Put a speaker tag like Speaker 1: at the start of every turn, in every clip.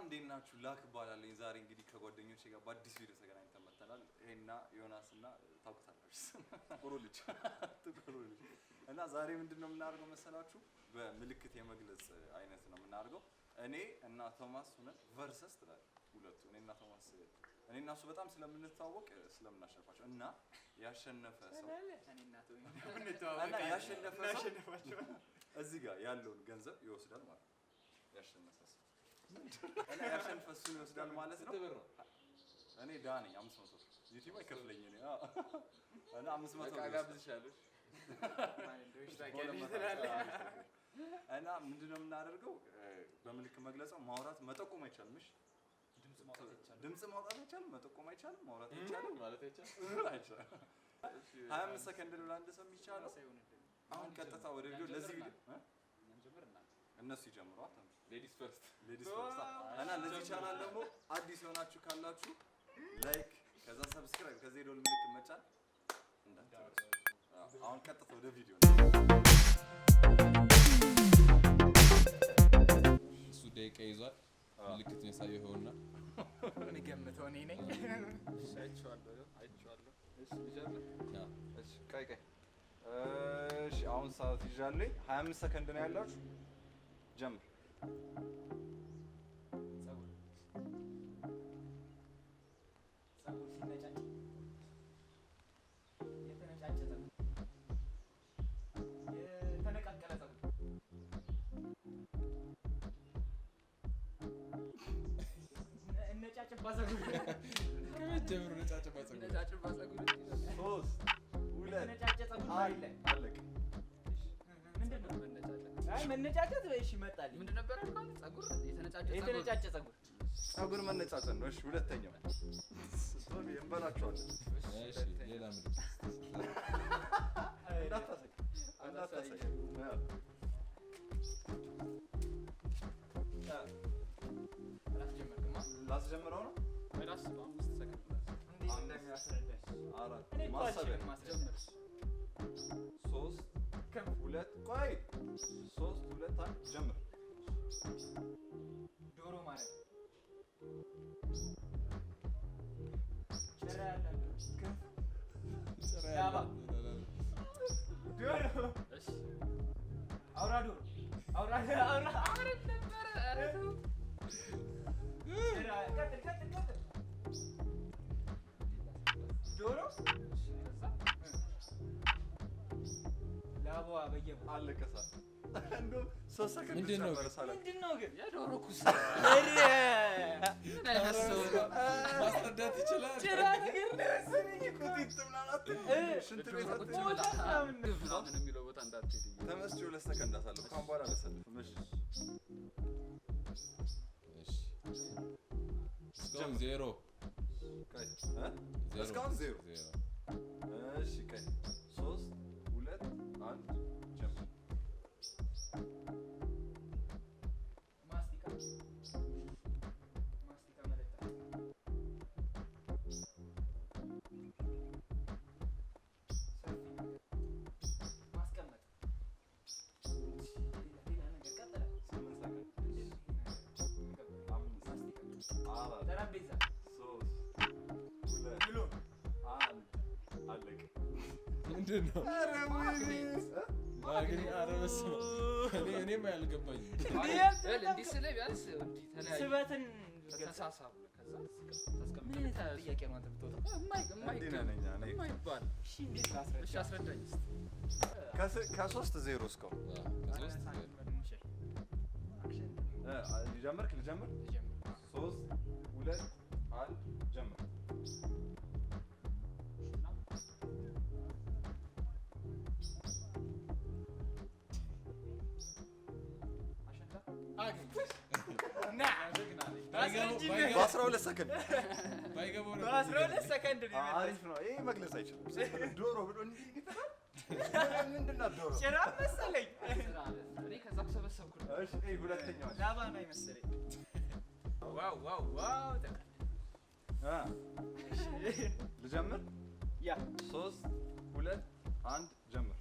Speaker 1: እንዴት ናችሁ? ላክ እባላለሁ። ዛሬ እንግዲህ ከጓደኞቼ ጋር በአዲስ ቪዲዮ ተገናኝተን መጥተናል። ይሄና ዮናስና ታውቁታላችሁ ጥቁሩ ልጅ እና ዛሬ ምንድነው የምናደርገው መሰላችሁ? በምልክት የመግለጽ አይነት ነው የምናደርገው። እኔ እና ቶማስ ሆነን ቨርሰስ ትላለህ ሁለቱ እኔና ቶማስ እኔና እሱ በጣም ስለምንታወቅ ስለምናሸንፋቸው እና ያሸነፈ ሰው እና ያሸነፈ ሰው እዚህ ጋር ያለውን ገንዘብ ይወስዳል ማለት ነው። ያሸነፈ ሰው እና ያሸነፈ እሱ ይወስዳል ማለት ነው። እኔ ዳኒ 500 ዩቲዩብ አይከፍለኝ እኔ እና 500 ጋብዝሻለሁ እና ምንድነው የምናደርገው? በምልክት መግለጽው ማውራት መጠቆም አይቻልም። እሺ ድምጽ ማውጣት አይቻልም፣ መጠቆም አይቻልም፣ ማውራት አይቻልም ማለት አይቻልም። 25 ሰከንድ ነው ለአንድ ሰው የሚቻለው። አሁን ቀጥታ ወደ ቪዲዮ ለዚህ ቪዲዮ እነሱ ይጀምሩ። ሌዲስ ፈርስት እና ለዚህ ቻናል ደግሞ አዲስ የሆናችሁ ካላችሁ ላይክ ከዛ ሰብስክራይብ ከዛ የደወል ምልክት መጫን እንዳትረሱ። አሁን ቀጥታ ወደ ቪዲዮ
Speaker 2: እሱ ደቂቃ ይዟል። ምልክት ነው ያሳየው ይሆንና
Speaker 3: እኔ ገምተው እኔ ነኝ።
Speaker 1: አይቼዋለሁ። እሺ ልጀምር። እሺ ቀይ እሺ አሁን ሰዓት ይዣለኝ 25 ሰከንድ ነው ያላችሁ። ጀምር።
Speaker 3: ፀጉር ሲነጫጭ የተነጫጨ ፀጉር የተነቃቀለ ፀጉር ነጫጭባ ፀጉር
Speaker 2: ከመጀመሩ ነጫጭባ ፀጉር
Speaker 1: 3 2
Speaker 3: ነጫጭ ፀጉር አለ
Speaker 1: አለቀ።
Speaker 3: ምንድነው መነጫጨት? አይ መነጫጨት እሺ መጣልኝ።
Speaker 4: ምንድን ነበር ያልከው? ፀጉር
Speaker 3: የተነጫጨ
Speaker 1: ፀጉር መነጫጨት ነው። እሺ ሁለተኛው ሶሪ እንበላችኋለን።
Speaker 2: እሺ ሌላ ምልክት
Speaker 1: እንዳታሳይ ላስጀምረው ነው።
Speaker 4: ራስ 5 ሰከንድ
Speaker 3: እንዴት እንደሚያስረዳሽ
Speaker 1: አራት ማሰብ
Speaker 4: ጀምር።
Speaker 1: 3 2 ቆይ 3 2 1 ጀምር።
Speaker 3: ዶሮ ማለት ጭራ ያለው ክንፍ ላባ ዶሮ
Speaker 4: እሺ
Speaker 3: አውራ ዶሮ አውራ
Speaker 4: ነበር። ኧረ ተው
Speaker 3: ጭራ ቀጥል ዶሮ ላባዋ በየቡ
Speaker 1: አለቀ። ሰዓት እንደው 3 ሰከንድ
Speaker 2: ምንድነው
Speaker 3: ምንድነው ግን
Speaker 4: የዶሮ ኩስ
Speaker 3: እረ
Speaker 4: ምን አይመስለው
Speaker 2: ማስረዳት ይችላል።
Speaker 3: ጭራ ነገር ነው መሰለኝ እኮ
Speaker 1: ሽንት ቤት
Speaker 4: ምናምን የሚለው ቦታ እንዳትሄድ
Speaker 1: ተመስጬ 2 ሰከንድ አሳልፍ። ካሁን በኋላ አላሳልፍም። እሺ
Speaker 2: እሺ እስካሁን 0
Speaker 1: ቀይ እስካሁን 0 እሺ ቀይ 3 2 1 ጀምር።
Speaker 3: ማስቲካ መለጠፍ ማስቀመጥ ሌላ ነገር ቀጥላ
Speaker 1: 8 ሰከንድ 5 4
Speaker 3: ጠረጴዛ
Speaker 1: 3 2
Speaker 3: ብሎ
Speaker 1: 1 አለቀ።
Speaker 2: ምንድነው?
Speaker 1: ኧረ ወይኔ
Speaker 2: ማግኒ አረበስ እኔም አልገባኝ።
Speaker 4: እንዲህ ስለ ቢያንስ እንዲህ ተለያዩ
Speaker 3: ስበትን
Speaker 4: ተሳሳቡ። ከዛ
Speaker 3: ምን አይነት ጥያቄ ነው አንተ ብትወጣው?
Speaker 4: የማይባል
Speaker 3: እሺ እንዴት ላስረዳ?
Speaker 4: እሺ አስረዳኝ
Speaker 1: ከ3 0 እስካሁን
Speaker 2: ከሶስት
Speaker 1: ልጀምር 3 2 1 ጀምር። በ12 ሰከንድ
Speaker 2: ባይገባው ነው።
Speaker 3: በ12 ሰከንድ ነው
Speaker 1: አሪፍ ነው። ይሄ መግለጽ አይችልም። ዶሮ ብሎ እንዲህ ምንድን ናት ዶሮ?
Speaker 3: ጭራ መሰለኝ።
Speaker 4: እኔ ከዛ ሰበሰብኩ ነው።
Speaker 1: እሺ ሁለተኛው
Speaker 3: ላባ ነው መሰለኝ። ዋው
Speaker 1: ልጀምር።
Speaker 3: ያ
Speaker 1: 3 2 1 ጀምር።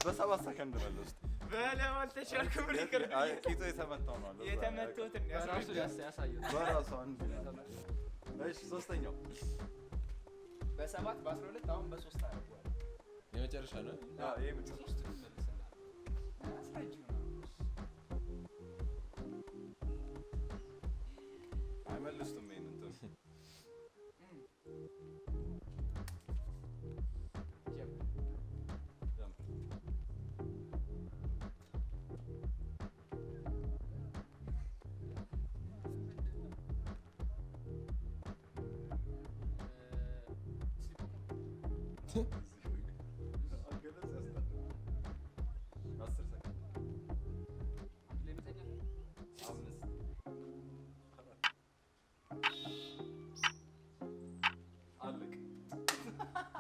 Speaker 1: በ7 ሰከንድ መለስኩት።
Speaker 3: በለው አልተቻልኩም። ይቅር
Speaker 1: ቂጡ የተመታው ነው አለ
Speaker 3: የተመቱትን
Speaker 4: በራሱ ያሳየው
Speaker 1: በራሱ አንድ። እሺ ሶስተኛው
Speaker 3: በ7 በ12 አሁን በ3 አደረገዋል።
Speaker 2: የመጨረሻ ነው።
Speaker 1: አዎ ይሄ ብቻ አይመልሱም። ይሄን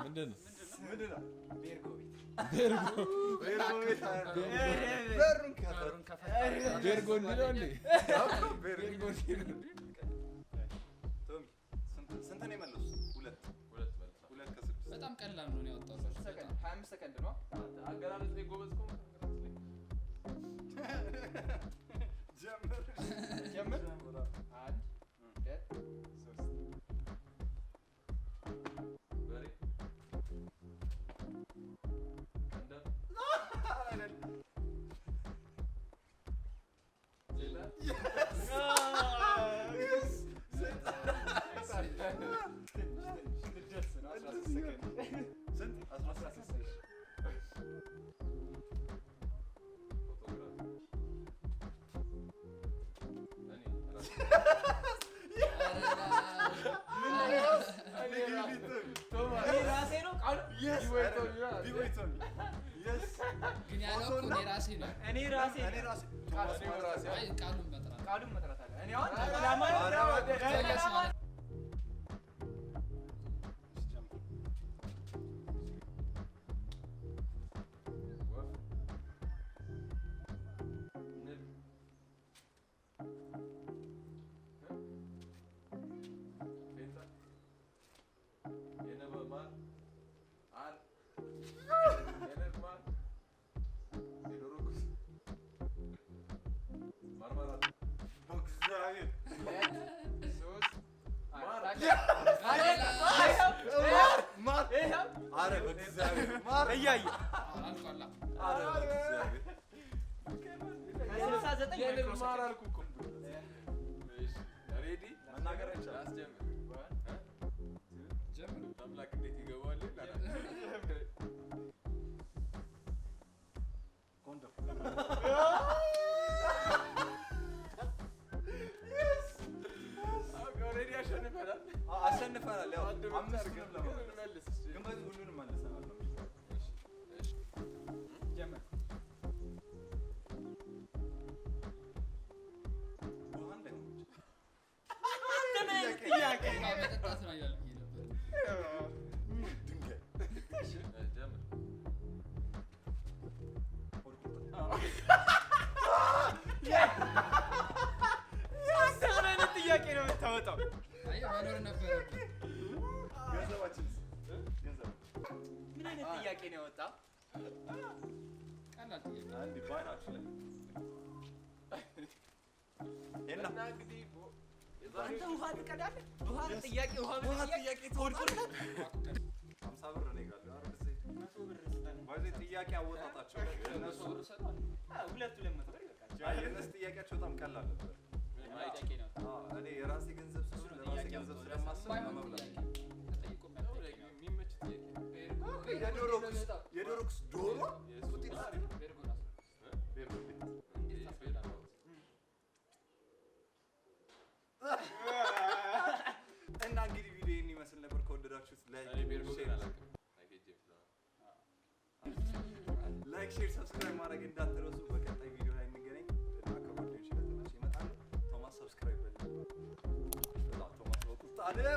Speaker 1: እንትን
Speaker 2: ምንድን ነው?
Speaker 3: ቤርጎ
Speaker 2: እንዲለው እንዴ?
Speaker 1: ስንት ነው የመለሱት? ሁለት ከስድስት
Speaker 4: በጣም ቀላል ነው ያወጣው።
Speaker 3: 25 ሰከንድ ነው።
Speaker 5: አገላለጽ ላይ ጎበዝ ከሆንክ
Speaker 3: ጀምር 1 2
Speaker 4: ግን ያለው እኮ እኔ ራሴ ቃሉን መጥራት አለ። እኔ አሁን
Speaker 1: አሸንፈናል። ያው አምስቱንም ለመመለስ ግን በዚህ ሁሉንም መልሰናል ነው የሚባለው። እሺ ጀመር።
Speaker 3: ጥያቄ
Speaker 4: መጠጣት ነው ያልኩኝ ነበር።
Speaker 1: ድንጋይ
Speaker 3: ጥያቄ ነው የምታወጣው።
Speaker 4: መኖር ነበረብህ።
Speaker 1: ገንዘባችንስ?
Speaker 3: ምን አይነት ጥያቄ ነው ያወጣው?
Speaker 4: ቀላል ጥያቄ።
Speaker 1: አንድ ባይናችሁ ላይ እና
Speaker 5: እንግዲህ
Speaker 3: አንተ ውሃ ትቀዳለህ? ውሃ ጥያቄ ውሃ ጥያቄ
Speaker 1: ተወድቆልህ 50 ብር ነው ይጋሉ። ባይዘ ጥያቄ አወጣጣቸው እነሱ
Speaker 3: ሁለቱ ለመቶ ብር ይበቃል።
Speaker 1: አይ እነሱ ጥያቄያቸው በጣም ቀላል ነበር። እኔ የራሴ ገንዘብ ስለሆነ ለራሴ ገንዘብ ስለማስብ ለመብላት የዶሮ ክስ ዶሮ እና እንግዲህ ቪዲዮ ይህን ይመስል ነበር። ከወደዳችሁት ላይክ፣ ሼር፣ ሰብስክራይብ ማድረግ እንዳትረሱ። በቀጣይ ቪዲዮ ላይ እንገናኝ እና ከጓደኞቼ ጋር ተመልሼ እመጣለሁ። ቶማስ ሰብስክራይብ በል። ቶማስ በቁጣ አይደል